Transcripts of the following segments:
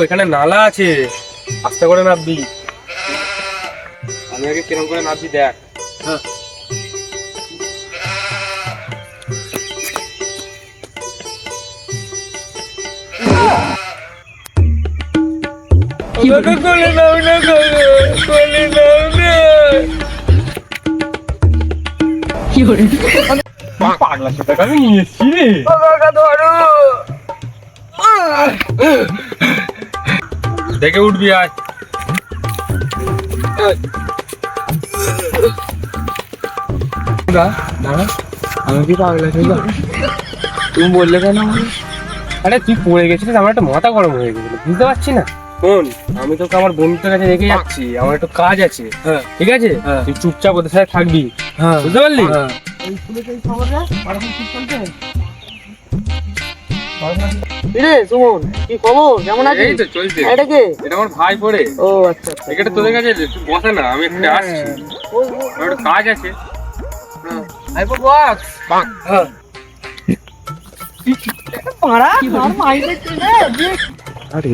এখানে নালা আছে, আস্তে করে নামবি। আমি আগে কিরম করে নামবি দেখ। কোলে নাও না, কোলে নাও না। কি করে পাগলা সেটা আমি নিয়েছি রে। দেখে উঠবি আজ। আমি কি পাগলা ছিল? তুমি বললে কেন? আরে তুই পড়ে গেছিলিস, আমার একটা মাথা গরম হয়ে গেছিল, বুঝতে পারছি না। শোন, আমি তোকে আমার বন্ধুদের কাছে রেখে যাচ্ছি, আমার একটু কাজ আছে। ঠিক আছে, তুই চুপচাপ ওদের সাথে থাকবি, বুঝতে পারলি? সুমন, কি খবর? কেমন আছিস? এই তো চলছে। এটা কে? এটা আমার ভাই পড়ে। ও আচ্ছা। এটা তোদের কাছে তুই বসে না, আমি একটু আসছি, আমার একটু কাজ আছে। আইবো বক্স। হ্যাঁ। আরে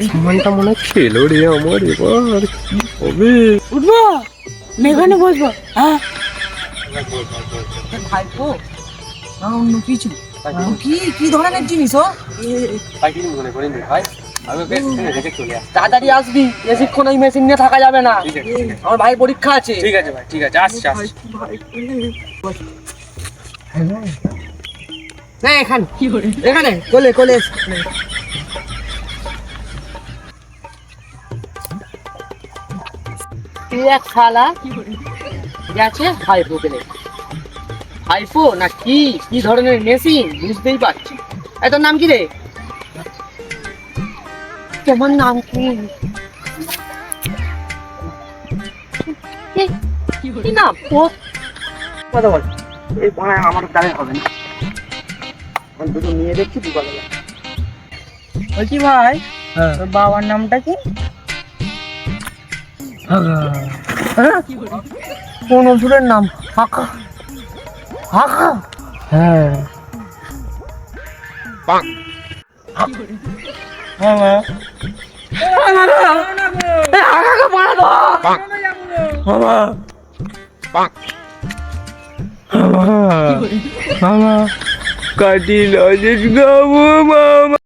সম্মানটা মনে ছিল রে আমার, এবার কি হবে? উঠবো না, এখানে বসবো। হ্যাঁ ভাইপো না, অন্য কিছু। কি ধরনের জিনিস? ও ভাই কি মনে করিনি ভাই, আমি ওকে রেখে চলে আসছি। তাড়াতাড়ি আসবি, বেশিক্ষণ ওই মেশিন নিয়ে থাকা যাবে না। ঠিক আছে, আমার ভাই পরীক্ষা আছে। ঠিক আছে ভাই, ঠিক আছে, আসছি আসছি। না এখানে এখানে কোলে কোলে এক শালা গেছে ভাইপো পেলে। ভাইপো না কি কি ধরনের মেশিন বুঝতেই পারছি। তোর নাম কি রে? তোমার নাম কি? কি নাম কথা বল। এই পড়ায় আমার দ্বারা হবে না, আমি দুটো নিয়ে দেখছি দুবার। বলছি ভাই, তোর বাবার নামটা কি? কোন অসুরের নাম? হাকা হাকা। হ্যাঁ কাটি লজেস গাবো মামা।